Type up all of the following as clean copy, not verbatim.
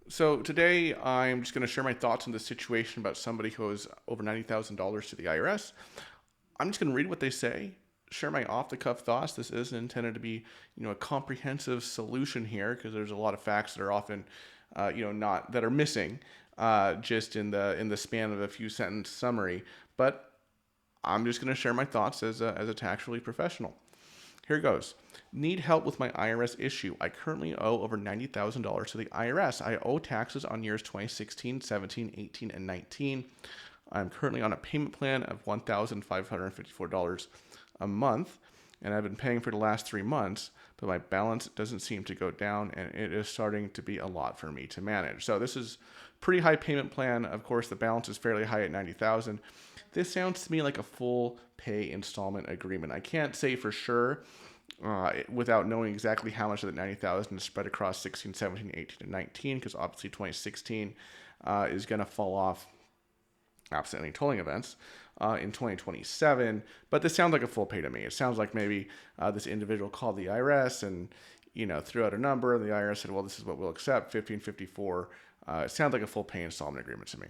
So today I'm just going to share my thoughts on the situation about somebody who owes over $90,000 to the IRS. I'm just going to read what they say, share my off-the-cuff thoughts. This isn't intended to be, a comprehensive solution here because there's a lot of facts that are often, not that are missing, just in the span of a few sentence summary. But I'm just going to share my thoughts as a tax relief professional. Here goes. Need help with my IRS issue. I currently owe over $90,000 to the IRS. I owe taxes on years 2016, 17, 18, and 19. I'm currently on a payment plan of $1,554 a month, and I've been paying for the last 3 months, but my balance doesn't seem to go down, and it is starting to be a lot for me to manage. So this is pretty high payment plan. Of course, the balance is fairly high at 90,000. This sounds to me like a full pay installment agreement. I can't say for sure without knowing exactly how much of the 90,000 is spread across 16, 17, 18, and 19, because obviously 2016 is going to fall off absent any tolling events in 2027. But this sounds like a full pay to me. It sounds like maybe this individual called the IRS and threw out a number, and the IRS said, "Well, this is what we'll accept, 1554." It sounds like a full pay installment agreement to me.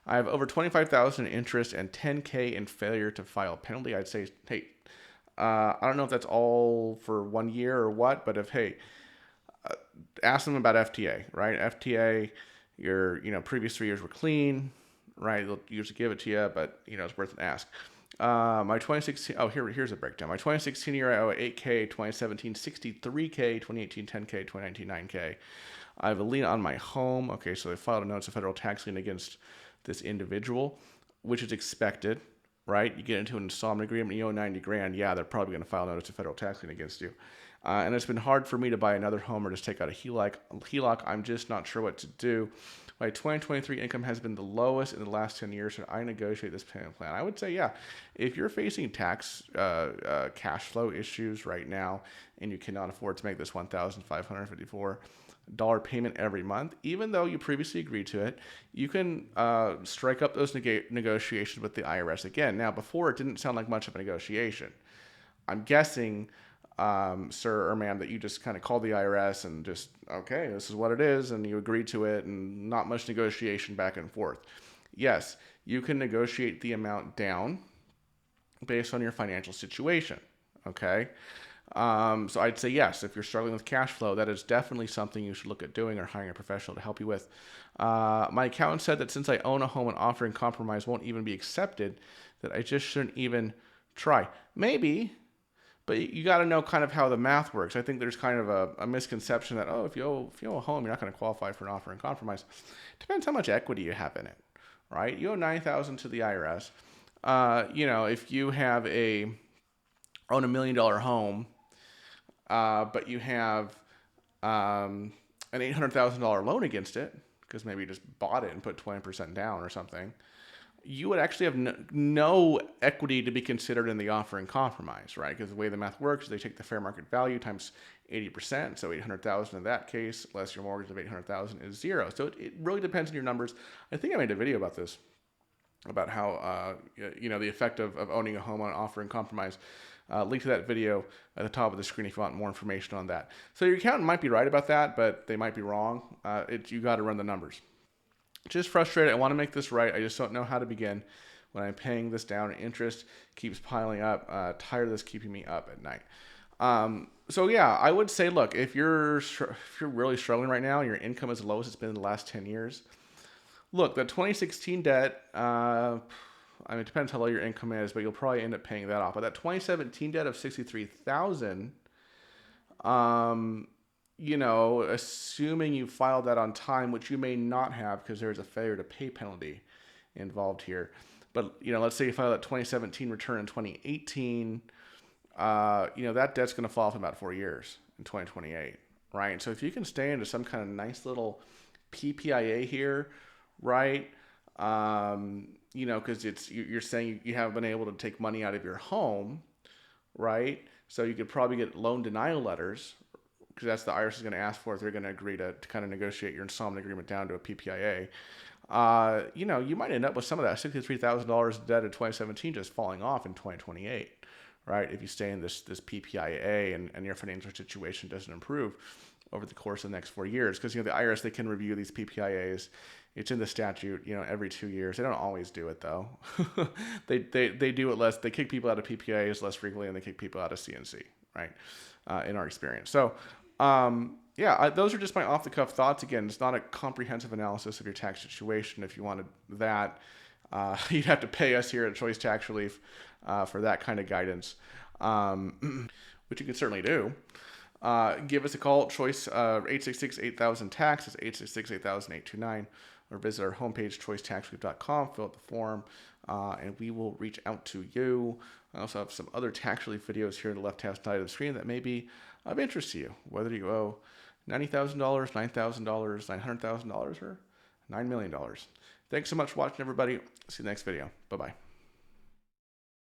I have over 25,000 in interest and 10K in failure to file penalty. I'd say, hey, I don't know if that's all for 1 year or what, but ask them about FTA, right? FTA, your previous 3 years were clean, right? They'll usually give it to you, but it's worth an ask. My 2016, here's a breakdown. My 2016 year, I owe 8K, 2017, 63K, 2018, 10K, 2019, 9K. I have a lien on my home. Okay, so they filed a notice of federal tax lien against this individual, which is expected, right? You get into an installment agreement, you owe 90 grand. Yeah, they're probably going to file a notice of federal tax lien against you. And it's been hard for me to buy another home or just take out a HELOC. I'm just not sure what to do. My 2023 income has been the lowest in the last 10 years. Should I negotiate this payment plan? I would say, yeah. If you're facing tax cash flow issues right now and you cannot afford to make this $1,554 payment every month, even though you previously agreed to it, you can strike up those negotiations with the IRS again. Now, before it didn't sound like much of a negotiation. I'm guessing, sir or ma'am, that you just kind of called the IRS and just, okay, this is what it is, and you agreed to it, and not much negotiation back and forth. Yes, you can negotiate the amount down based on your financial situation, okay? So I'd say yes, if you're struggling with cash flow, that is definitely something you should look at doing or hiring a professional to help you with. My accountant said that since I own a home and offering compromise won't even be accepted, that I just shouldn't even try. Maybe, but you got to know kind of how the math works. I think there's kind of a misconception that, if you owe a home, you're not going to qualify for an offer in compromise. Depends how much equity you have in it, right? You owe $9,000 to the IRS. If you own $1 million home, but you have an $800,000 loan against it because maybe you just bought it and put 20% down or something, you would actually have no equity to be considered in the offer in compromise, right? Because the way the math works is they take the fair market value times 80%, so 800,000 in that case, less your mortgage of 800,000 is zero. So it really depends on your numbers. I think I made a video about this, about how the effect of owning a home on offer in compromise. Link to that video at the top of the screen if you want more information on that. So your accountant might be right about that, but they might be wrong. You got to run the numbers. Just frustrated. I want to make this right. I just don't know how to begin. When I'm paying this down, interest keeps piling up. Tired of this keeping me up at night. So yeah, I would say, look, if you're really struggling right now, your income is the lowest it's been in the last 10 years. Look, the 2016 debt, it depends how low your income is, but you'll probably end up paying that off. But that 2017 debt of 63,000, assuming you filed that on time, which you may not have because there's a failure to pay penalty involved here. But, let's say you filed that 2017 return in 2018, that debt's going to fall off in about 4 years in 2028, right? So if you can stay into some kind of nice little PPIA here, right? Because you're saying you haven't been able to take money out of your home, right? So you could probably get loan denial letters, because that's the IRS is going to ask for if they're going to agree to kind of negotiate your installment agreement down to a PPIA. You might end up with some of that $63,000 debt in 2017 just falling off in 2028, right? If you stay in this PPIA and your financial situation doesn't improve. over the course of the next 4 years. Because, the IRS, they can review these PPIAs. It's in the statute, every 2 years. They don't always do it, though. They do it less. They kick people out of PPIAs less frequently, and they kick people out of CNC, right, in our experience. So, those are just my off-the-cuff thoughts. Again, it's not a comprehensive analysis of your tax situation. If you wanted that, you'd have to pay us here at Choice Tax Relief for that kind of guidance, which you can certainly do. Give us a call at Choice 866-8000-TAX. It's 866-8000-829. Or visit our homepage, choicetaxrelief.com. Fill out the form, and we will reach out to you. I also have some other tax relief videos here on the left-hand side of the screen that may be of interest to you, whether you owe $90,000, $9,000, $900,000, or $9 million. Thanks so much for watching, everybody. See you in the next video. Bye-bye.